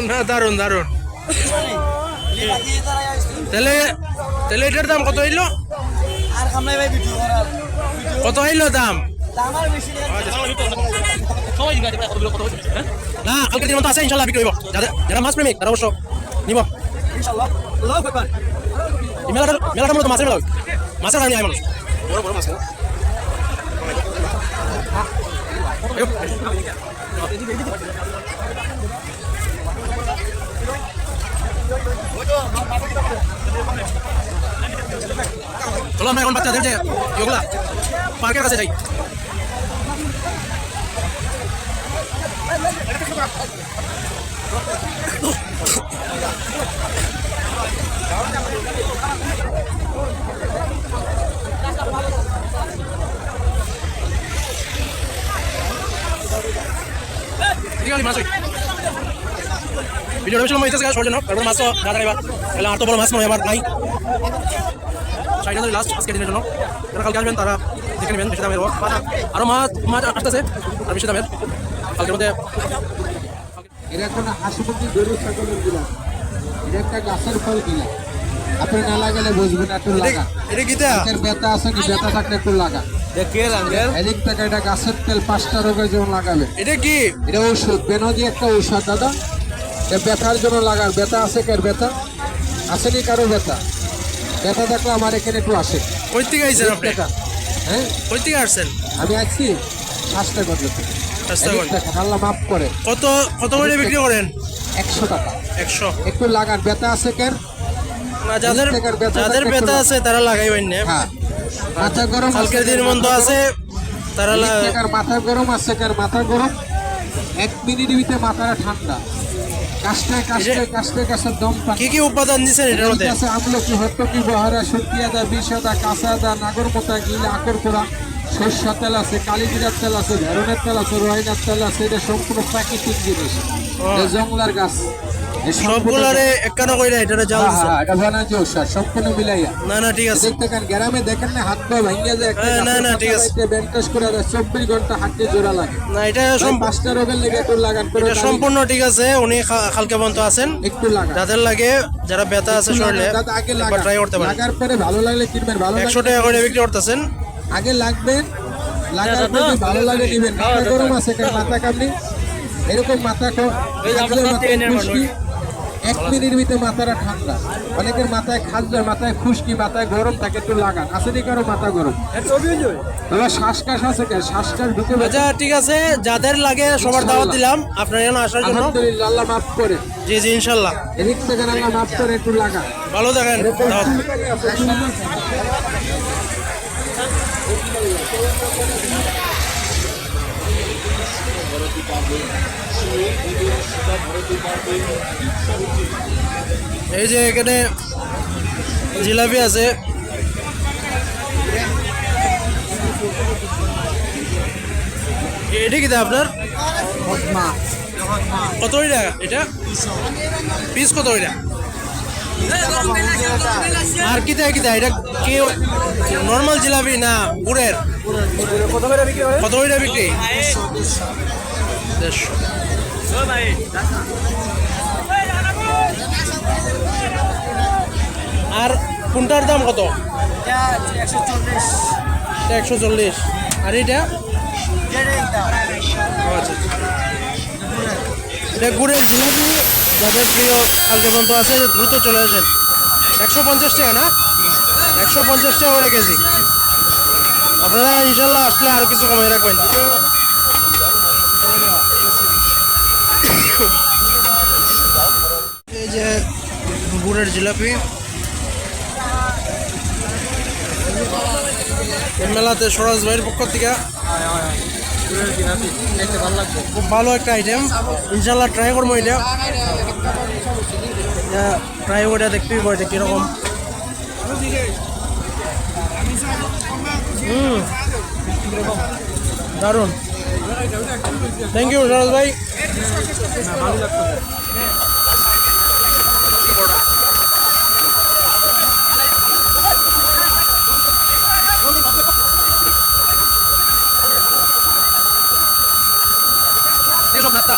A: না দারুন দারুন
C: বাকি তারা
A: তাহলে তাহলে এটার দাম কত হইলো?
C: আর কামলাই ভাই ভিডিও করার
A: কত হইলো দাম?
C: আমার বেশি
E: সবাই জিজ্ঞাসা করে কতগুলো কত হচ্ছে, হ্যাঁ?
A: না কালকে দিন মতো আছে ইনশাল্লাহ বিক্রি হইব। যাদের যারা মাছ প্রেমিক তারা অবশ্য নিব।
C: ইনশাআল্লাহ আল্লাহু আকবার
A: এই মেলাটা মূলত মাছের মেলা হয়। মাছের কারণে আয় মানুষ বড় বড় মাছ চলো আমরা এখন বাচ্চাদের যে এগুলা পার্কের কাছে যাই। ভিডিওটা বেশি লম্বা হইতেছে শর্ট জন্য তারপর মাছও দাদা এবার তাহলে আর তো বড় মাছ মনে হয় আমার নাই। 60,000 লাস্ট আজকের দিনের জন্য যারা কালকে আসবেন তারা দেখে নেবেন বেশি দামের আরও মাছ মাছ আসতেছে আর বেশি দামের কালকের মধ্যে।
F: এটা কোনো হাসপাতাল গরু ছাগলের গিলা, এটা একটা গাছের ফল গিলা। আপনি না লাগালে বুঝবেন না, একটু লাগা।
A: এটা গীতা
F: এর ব্যথা আছে কি? ব্যথা থাকলে একটু লাগা।
A: দেখেন আঙ্কেল
F: এদিক থেকে এটা গাছের তেল 5টা রোগের জন্য লাগাবে।
A: এটা কি?
F: এটা ঔষধ, বেনজি একটা ঔষধ দাদা। এটা ব্যথার জন্য লাগার। ব্যথা আছে কার? ব্যথা আসেনি কারো? ব্যথা ব্যথা থাকলে আমার এখানে একটু আসে।
A: কই থেকে আইছেন আপনি?
F: হ্যাঁ
A: কই থেকে আসছেন?
F: আমি আসছি স্বাস্থ্যগত থেকে।
A: স্বাস্থ্যগঞ্জ।
F: আল্লাহ মাফ করে।
A: কত কত করে বিক্রি করেন?
F: 100 টাকা
A: 100।
F: একটু লাগার। ব্যথা আছে কার?
A: না যাদের যাদের ব্যথা আছে তারা লাগাইবেন না।
F: হ্যাঁ মাথা গরম
A: কালকের দিন বন্ধ আছে তারা
F: মাথা গরম আছে কার? মাথা গরম 1 মিনিটের ভিতরে মাথাটা ঠান্ডা। কাশতে দম পান।
A: কি কি উপাদান দিচ্ছেন এটার মধ্যে?
F: আছে আমলকি, হরতকি, বহারা, শুকিয়ে আদা, বিষ আদা, কাঁচা আদা, নাগরমোতা, গিল, আকর পোড়া, সরষা তেল আছে, কালিজিরার তেল আছে, ভেরনের তেল আছে, রোহিনার তেল আছে। এটা সম্পূর্ণ প্রাকৃতিক জিনিস। এটা জংলার গাছ।
A: সবগুলারে একখানা কইরা এটারে জাল দিছেন?
F: এটা বানাচ্ছে ওষুধ সম্পূর্ণ মিলাইয়া।
A: না না ঠিক আছে।
F: দেখতে কান গ্রামে দেখেন না হাত পা ভাঙিয়া যায়, একটা
A: না, না, ঠিক আছে।
F: ব্যান্ডেজ করে দেয়, 24 ঘন্টা হাঁটতে জোড়া লাগে।
A: না এটা
F: 5টা রোগের লেগে একটু লাগান করে
A: এটা সম্পূর্ণ ঠিক আছে। উনি কালকে বন্ধ আছেন।
F: একটু লাগান।
A: যাদের লাগে যারা ব্যথা আছে শরীরে
F: আগে
A: একবার ট্রাই করতে পারেন।
F: লাগার পরে ভালো লাগলে কিনবেন। ভালো
A: 100 টাকা করে বিক্রি করতেছেন।
F: আগে লাগবেন, লাগার পরে যদি ভালো লাগে নিবেন। মাথা গরম আছে কারণ মাথা কামড়ি এরকম মাথা খুশকি 1 মিনিটের ভিতরে মাথাটা ঠান্ডা। অনেকের মাথায় খাজলে, মাথায় খুশকি, মাথায় গরম থাকে, একটু লাগান। আসেনি কারো মাথা গরম? বাবা শ্বাসকাশ আছে কেন? শ্বাসকাশ ঢুকে
A: আচ্ছা ঠিক আছে, যাদের লাগে সবার দাওয়াত দিলাম আপনার এখানে আসার জন্য।
F: আলহামদুলিল্লাহ আল্লাহ মাফ করে।
A: জি জি ইনশাল্লাহ।
F: এদিক থেকে আল্লাহ মাফ করে, একটু লাগান।
A: ভালো থাকেন। দাওয়াত। এই যে এখানে জিলাপি আছে। এটা কি আপনার? কত এটা? এটা পিস কত এটা? আর কিতা কিতা এটা কি নর্মাল জিলাপি না গুড়ের? কত করে বিক্রি? 150। আর কোনটার দাম কত? 140। আর এটা? আচ্ছা এটা গুড়ের জিলাপি। যাদের প্রিয় কালকে বন্ধ আছে দ্রুত চলে আসেন। 150 টাকা না? 150 টাকা করে কেজি। আপনারা ইনশাল্লাহ আসলে আরো কিছু কমিয়ে রাখবেন। এই যে গুড়ের জিলাপি মেলাতে সরাজ ভাইয়ের পক্ষ থেকে খুব ভালো একটা আইটেম, ইনশাল্লাহ ট্রাই করবো এটা। ট্রাই করে দেখতেই পাবো এটা কীরকম। দারুণ, থ্যাংক ইউ সরোজ ভাই। সব নাস্তা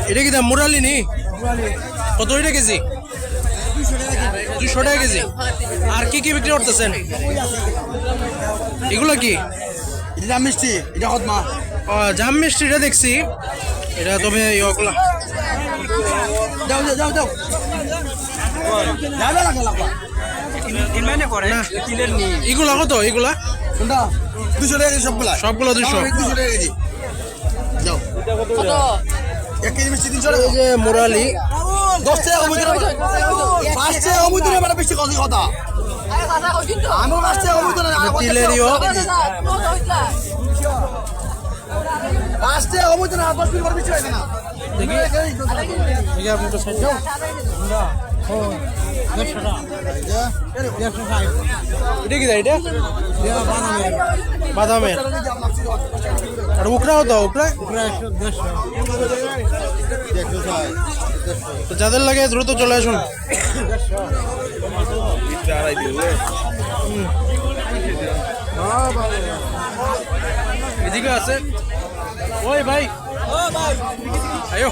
A: এটা কি দাম? মুরালি নি? কত এটা কেজি? 200 টাকা কেজি। আর কি কি বিক্রি করতেছেন? এগুলো কি?
B: এটা জাম মিষ্টি, এটা হদমা।
A: জাম মিষ্টি এটা দেখছি, এটা তবে ইয়গুলা
B: যাও যাও যাও যাও যাবে লাগা লাগা ইনমানে করে কিলের নি।
A: এগুলা কত? এগুলা
B: কোনটা? 200 টাকা কেজি সবগুলা।
A: সবগুলো 200
B: টাকা কেজি। যাও কত? 1 কেজি মিষ্টি 300 টাকা।
A: এই যে মুরালি
B: 10 টাকা কমই দিলে 5 টাকা কমই দিলে মানে বেশি কথা। আমার 5 টাকা কমই দিলে
A: তিলেরিও
B: 5 টাকা কমই দিলে 10 মিনিট পর বেশি হয় না।
A: দেখি দেখি আপনি তো সাইড যাও। এটা কি এটা? বাদামের। আর উকড়া হতো? উকড়া তো যাদের লাগে দ্রুত চলে আসুন। এদিকে আছে। ওই ভাই, আয়ো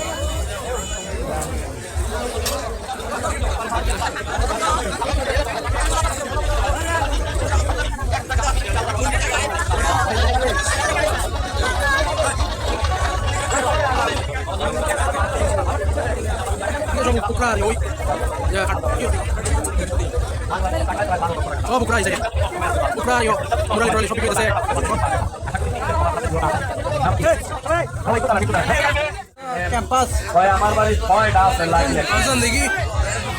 A: buka nih, ya kan, yuk. Oh buka aja ya, buka yuk, mulai shopping kita saya.
B: Campus
G: ভাই আমার বাড়ি 6টা আছে লাগলে
A: Azan দেখি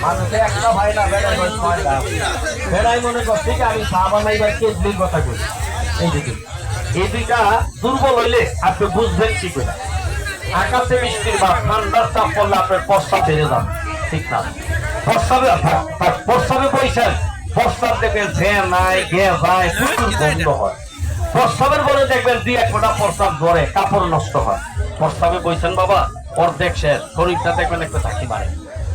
G: মানুষে একটা ভাই না বেড়াই বই 6টা বেড়াই মনে করছি কি আমি চা বানাইবার কেজলির কথা কই এই দেখি এই দুইটা দুর্বল হইলে আপনি বুঝবেন কি করে আকাশে বৃষ্টির বা ঠান্ডার চাপ পড়লে আপনার প্রস্তাব বেড়ে যাবে ঠিক না প্রস্তাবে বইছেন প্রস্তাব দেখবেন যে নাই গে যায় প্রচুর বন্ধ হয় প্রস্তাবের বলে দেখবেন 2-1 ফোঁটা প্রস্তাব ধরে কাপড় নষ্ট হয় প্রস্তাবে বইছেন বাবা অর্ধেক শেষ শরীরটা দেখবেন একটু থাকি মারে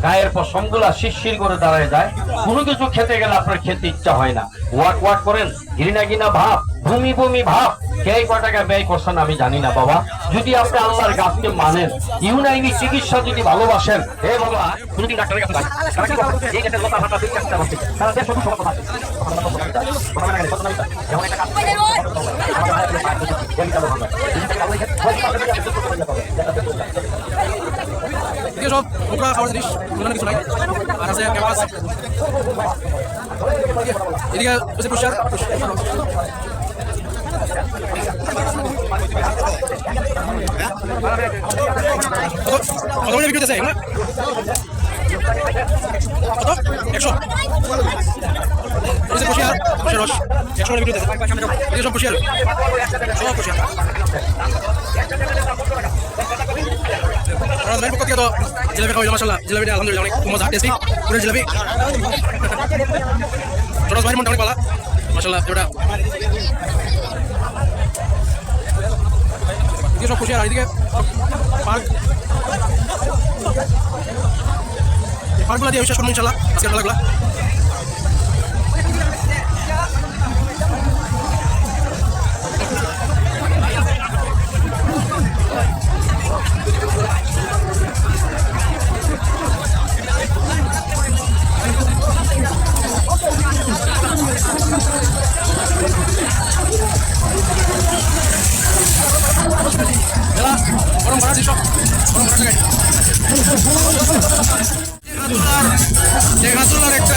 G: গায়ের পশমগুলা শিরশির করে দাঁড়ায় যায় কোনো কিছু খেতে গেলে আপনার খেতে ইচ্ছা হয় না ওয়াক ওয়াক করেন ঘৃণা ঘৃণা ভাব ভূমি ভূমি ভাব কে কয় টাকা ব্যয় করছেন আমি জানি না বাবা যদি আপনি আল্লাহর গাছকে মানেন ইউনাইনি চিকিৎসা যদি ভালোবাসেন হে বাবা যদি ডাক্তারের কাছে যান তারা কি বলে এই যে কথা হাঁটা দিতে আসতে পারছে তারা দেশ শুধু সব কথা যেমন একটা কাজ
A: ini sob buka kawan sedih gimana gitu lagi arah saya kewas ini kan bisa push kau video saya enggak kau action bisa push action video saya ini sob push orang lain pokoknya tuh jelebi kau masalah jelebi dia alhamdulillah unik mau tes udah jelebi terus baru mau pala masalah udah ini sok kusiar ini kan park pula dia bisa semua insyaallah masih ada lagi orang parah di shop orang parah guys Jegatular একটা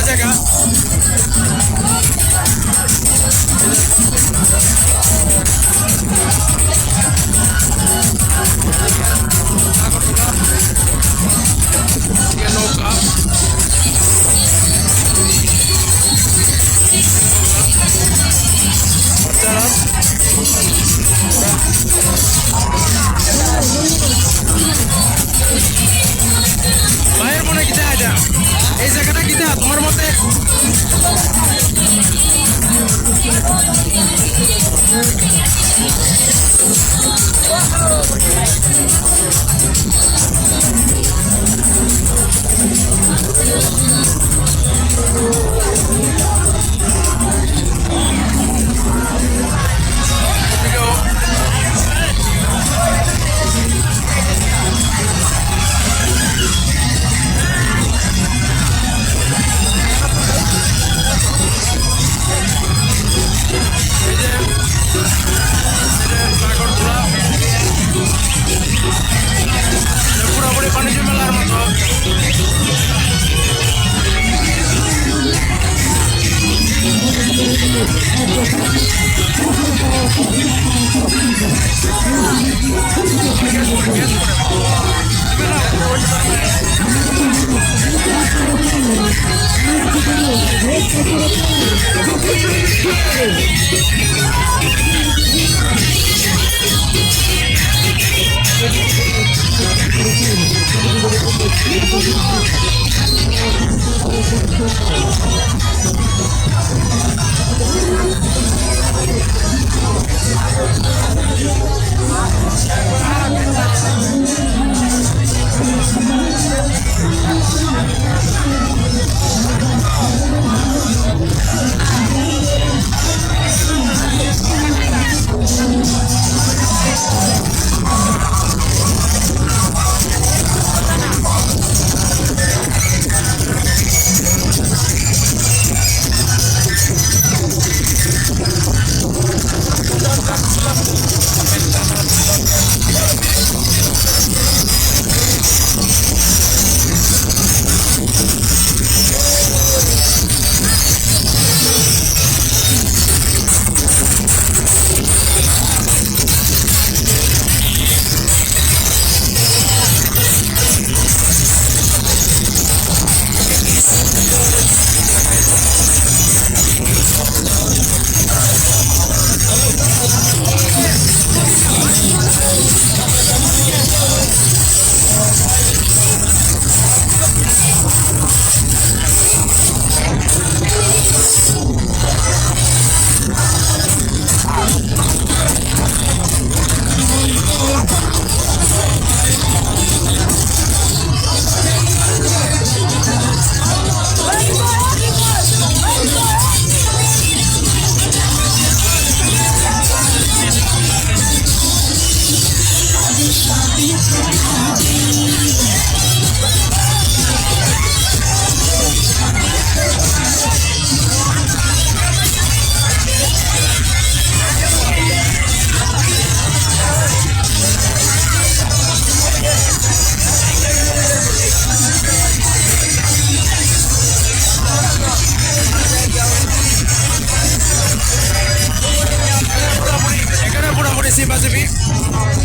A: চিপাচিপি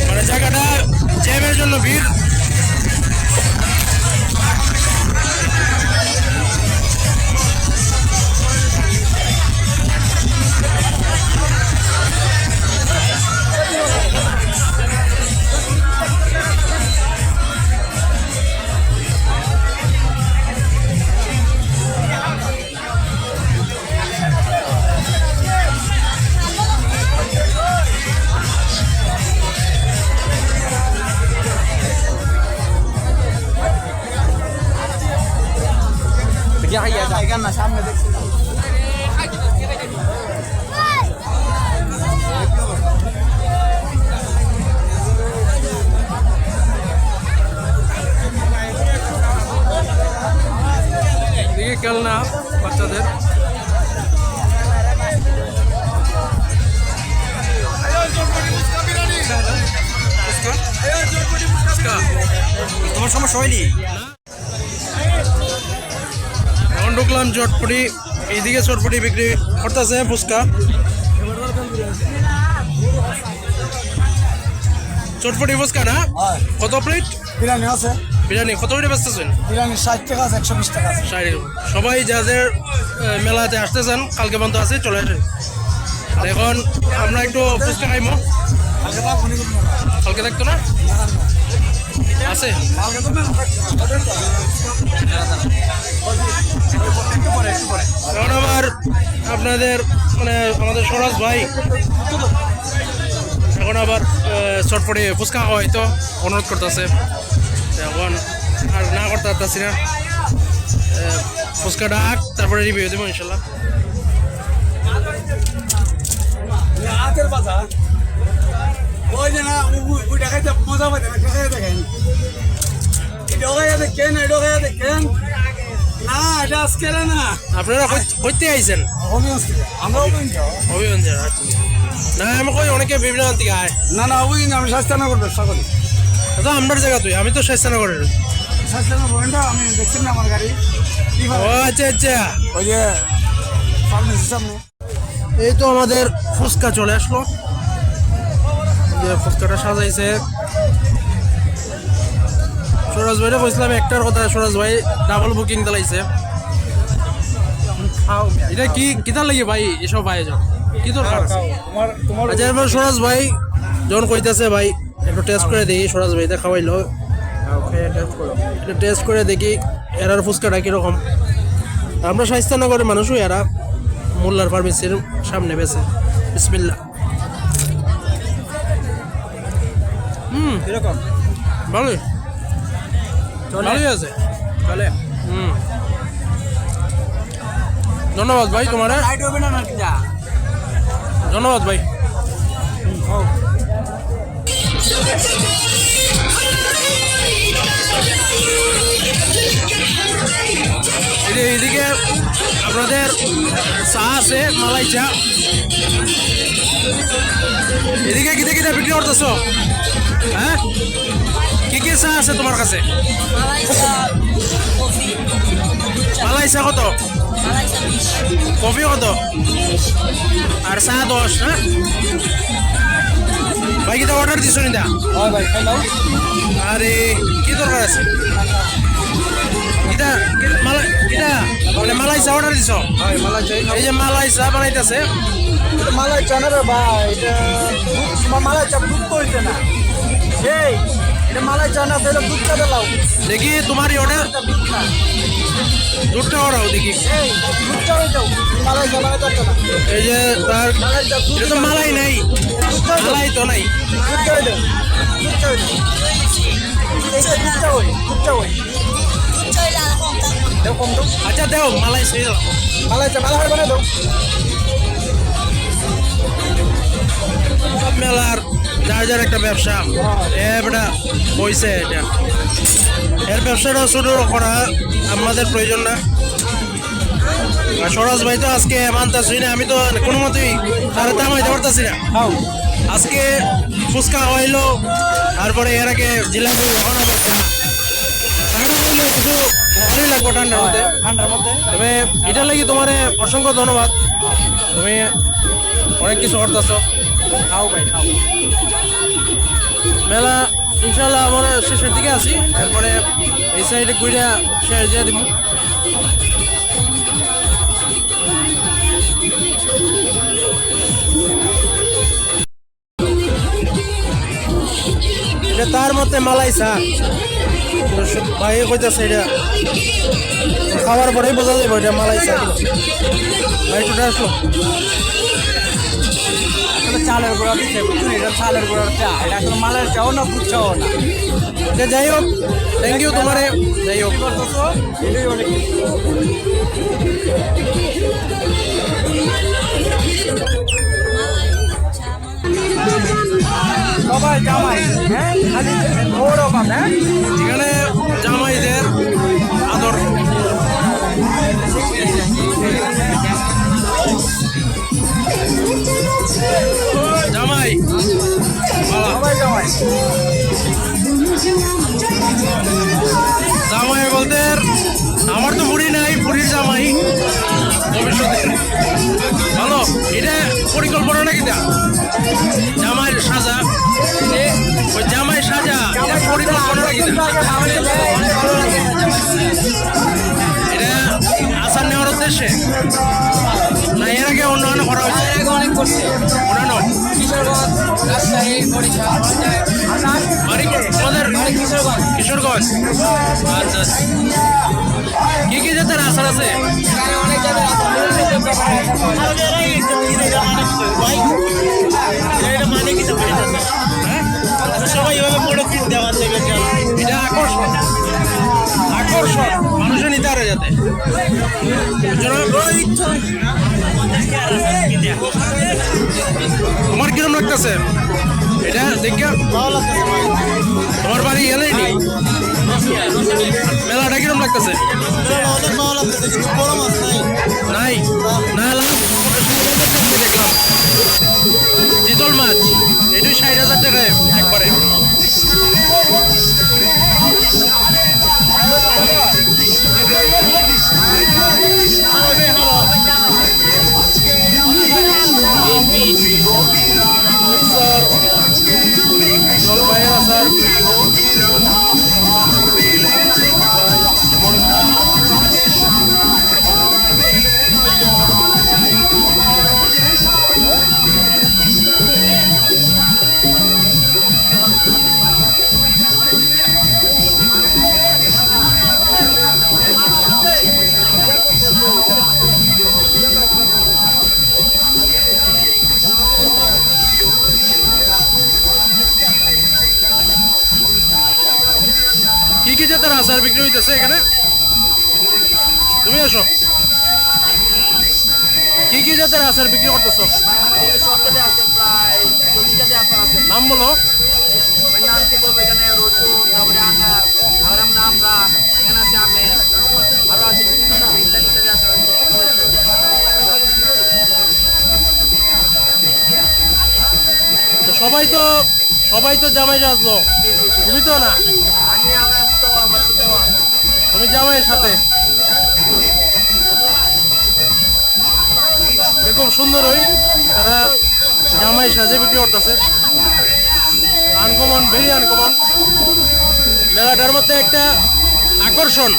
A: মানে জায়গাটা জ্যামের জন্য ভিড়।
C: সামনে দেখছি
A: দিকে খেলনা বাচ্চাদের
B: তোমার সমস্যা হয়নি?
A: এখন ঢুকলাম চটপটি, এইদিকে চটপটি বিক্রি করতেছে ফুচকা। চটপটি ফুচকা না কত প্লেট?
C: বিরিয়ানি আছে,
A: বিরিয়ানি কত প্লেট বেচতেছেন?
C: বিরিয়ানি 60 টাকা আছে, 120 টাকা আছে।
A: সবাই যাদের মেলাতে আসতেছেন কালকে পর্যন্ত আছে, চলে আসে। আর এখন আমরা একটু ফুচকা খাইমো। কালকে থাকতো না আছে এখন আবার আপনাদের মানে আমাদের সরাজ ভাই এখন আবার চটপটি ফুচকা হয়তো অনুরোধ করতেছে, এখন আর না করতে পারতেছি না। ফুচকা ডাক তারপরে রিভিউ দেবো ইনশাল্লাহ।
C: হাতের বাজার ওই যে না ওই দেখাইতে মজা পাই না, দেখাই দেখেন এটা ওখানে দেখেন, এটা ওখানে দেখেন না, এটা আজকে না।
A: আপনারা কইতে আইছেন?
C: আমরা
A: অভিগঞ্জের। না আমি কই অনেকে বিভিন্ন থেকে আয়।
C: না না ওই না, আমি স্বাস্থ্যনগর ব্যবসা করি।
A: তো আমার জায়গা তুই, আমি তো স্বাস্থ্যনগরের।
C: স্বাস্থ্যনগর আমি দেখছি না আমার গাড়ি।
A: ও আচ্ছা আচ্ছা,
C: ওই যে ফার্মেসির সামনে।
A: এই তো আমাদের ফুচকা চলে আসলো, যে ফুচকাটা সাজাইছে সুরজ ভাইরে কইছিলাম একটার কথা, সুরজ ভাই ডাবল বুকিং দিলাইছে।
B: খাও
A: এটা কি কিতা লাগে ভাই এসব আয়োজন কি দরকার আছে? আচ্ছা এবার সুরজ ভাই যখন কইতাছে ভাই একটু টেস্ট করে দেখি, সুরজ ভাই তা খাওয়াইলো, এটা টেস্ট করে দেখি এরার ফুচকাটা কিরকম। আমরা স্বাস্থ্যনগরের মানুষও এরা মোল্লার ফার্মেসির সামনে বেছে। বিসমিল্লাহ।
B: এরকম
A: ভালোই ভালোই আছে।
B: চলে
A: ধন্যবাদ ভাই তোমার,
B: লাইট হবে না নাকি যা
A: ধন্যবাদ ভাই। এদিকে আপনাদের চা আছে, মালাই চা। এদিকে কিতে কিতে বিক্রি করতেছো? হ্যাঁ, কি কি চা আছে তোমার কাছে? মালাই চা কত? কফি কত? আর চা 10। হ্যাঁ ভাই, কিটা অর্ডার দিছো নিদা?
B: ভাই খাই নাও।
A: আরে কি দরকার আছে? কিটা মালাই, কিটা মানে মালাই চা অর্ডার দিছো?
B: ভাই মালাই চাই।
A: এই যে মালাই চা বানাইতেছে,
B: এটা মালাই চা না রে ভাই, এটা মালাই চা দুধ তো হইছে না। এই এটা মালাই চা না, তাহলে দুধ চা দাও।
A: দেখি তোমার অর্ডার দুধটা অর্ডার দেখি।
B: এই দুধ চা হয়ে যাও, মালাই চা বানাতে পারছো না।
A: এই যে তার
B: মালাই চা দুধ
A: এটা তো মালাই নাই, মালাই তো নাই।
B: দুধ চা হয়ে যাও, দুধ চা হয়ে যাও। এইটা দুধ চা হই, দুধ চা হই। দেও কম দাও।
A: আচ্ছা দেও মালাই সেই দাও।
B: মালাই চা মালাই বানাই দাও।
A: সব মেলার যার যার একটা ব্যবসা, এটা হয়েছে, এটা এর ব্যবসাটা শুরু করা আমাদের প্রয়োজন না। আর সরোজ ভাই তো আজকে মানতাছি না, আমি তো কোনো মতেই তার দামাইতে পারতাছি না।
B: খাও
A: আজকে ফুচকা হইলো, তারপরে এর আগে জিলাপি, এখন আবার চা। চাটা হইলো কিছু ভালোই লাগবে ঠান্ডার মধ্যে।
B: ঠান্ডার মধ্যে।
A: তবে এটার লাগি তোমার অসংখ্য ধন্যবাদ, তুমি অনেক কিছু করতেছো।
B: খাও ভাই খাও।
A: মেলা ইনশাল্লাহ আমরা শেষের দিকে আছি, তারপরে এই সাইডে ঘুরে শেষ দিয়ে দিব। এটা তার মধ্যে মালাই চা ভাই কইতাছে, এটা খাওয়ার পরেই বোঝা যাবে এটা মালাই চা। ভাই একটু আসলো,
B: আসলে চালের গুঁড়া দিচ্ছে, বুঝছেন? এটা চালের গুঁড়ার চা, এটা আসলে মালের চাও না, দুধ চাও না।
A: এটা যাই হোক, থ্যাংক ইউ তোমারে। যাই হোক,
B: কি করতেছো? এটাই অনেক কিছু। সবাই জামাই, হ্যাঁ খালি ওরকম, হ্যাঁ
A: এখানে জামাইদের আদর। জামাই বাবা,
B: সবাই জামাই।
A: জামাই বলতে আমার তো বুড়ি নাই, বুড়ির জামাই ভবিষ্যতে। ভালো, এটা পরিকল্পনা নাকি? জামাইয়ের সাজা, ওই জামাই সাজা, এটা পরিকল্পনা নাকি? এটা আসার নেওয়ার উদ্দেশ্যে না এর আগে উন্নয়ন করা হয়েছে?
B: অনেক করছে
A: উন্নয়ন
B: কিশোরগঞ্জ, রাজশাহী, বরিশাল,
A: বাড়ি তোমাদের কিশোরগঞ্জ। আচ্ছা, কি কি জাতের আচার আছে?
B: অনেক জায়গায়
E: সবাই এভাবে মোড়ে ফিট দেওয়ার দেবে।
A: এটা আকর্ষণ, আকর্ষণ মানুষের নিতে আরে যাতে। তোমার কিরম লাগতেছে এটা দেখা? তোমার বাড়ি এলেই নি, মেলাটা কিরম লাগতেছে?
E: অনেক ভালো লাগতেছে, কিন্তু বড় মাছ নাই।
A: নাই না দেখলাম চিতল মাছ, এটাই 60,000 টাকায় একবারে। জলপাইয়ের আচার, কি জাতের আচার বিক্রি হইতেছে এখানে? তুমি আসো। কি জাতের আচার বিক্রি করতেছো?
C: সব জায়গায় আছে, প্রায় 40 জাতের আচার আছে।
A: নাম বলো।
C: নাম কি বলবো, এখানে রসুন, তারপরে আনার, আবার আমরা এখানে আছে আমের, আরো আছে বিভিন্ন ইত্যাদি ইত্যাদি আছে।
A: তো সবাই তো জামাই আসলো, তুমি তো না,
C: আমরা তো আমার সাথে
A: তুমি জামাইয়ের সাথে। খুব সুন্দর ওই তারা জামাই সাজে বিক্রি করতেছে। Uncommon, very uncommon. মেলাটার মধ্যে একটা আকর্ষণ।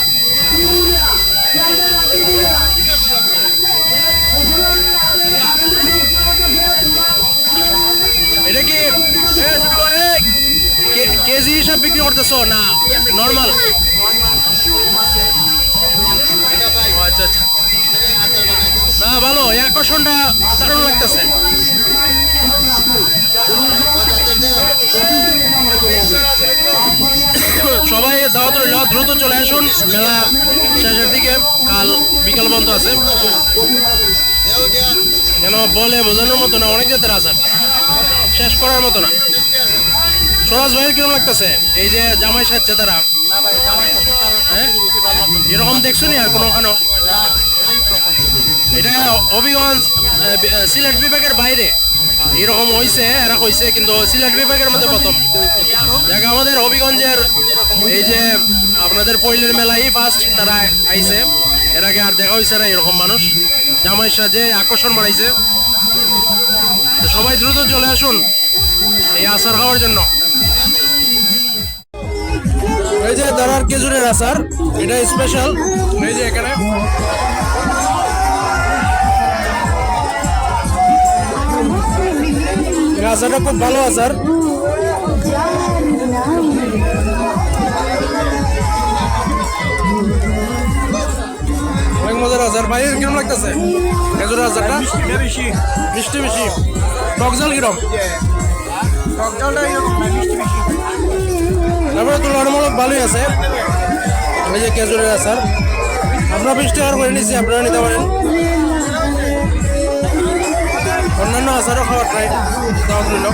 A: এটা কি কেজি হিসাব বিক্রি করতেছো না নর্মাল? আচ্ছা আচ্ছা, না ভালো, এই আকর্ষণটা দারুণ লাগতেছে। সবাই দাওয়াত রইল, দ্রুত চলে আসুন, মেলা শেষের দিকে, কাল বিকাল পর্যন্ত আছে। কেন বলে বোঝানোর মতো না, অনেক জাতের আচার, শেষ করার মতো না। সরাজ ভাইয়ের কিরকম লাগতেছে এই যে জামাই সাজছে তারা? হ্যাঁ, এরকম দেখছো নি আর কোনোখানে? এটা হবিগঞ্জ সিলেট বিভাগের বাইরে এরকম হয়েছে, এরা হয়েছে, কিন্তু সিলেট বিভাগের মধ্যে প্রথম। দেখ আমাদের হবিগঞ্জের এই যে আপনাদের পৈলের মেলাই ফার্স্ট তারা আইছে, এর আগে আর দেখা হয়েছে না এরকম মানুষ জামাই সাজে আকর্ষণ বাড়াইছে। তো সবাই দ্রুত চলে আসুন এই আচার খাওয়ার জন্য। এই যে দাঁড়ার খেজুরের আচার, এটা স্পেশাল। এই যে এখানে আচারটা খুব ভালো আচার। অনেক মজার আচার। ভাই কিরকম লাগতেছে খেজুরের আচারটা? মিষ্টি বেশি। টক ঝাল কিরকম? তারপরে তুলনামূলক ভালোই আছে। এই যে খেজুরের আচার আমরা 20 টাকা করে নিচ্ছি, আপনারা নিতে পারেন। অন্যান্য আচারও খাওয়ার ট্রাই দেওয়া হইল।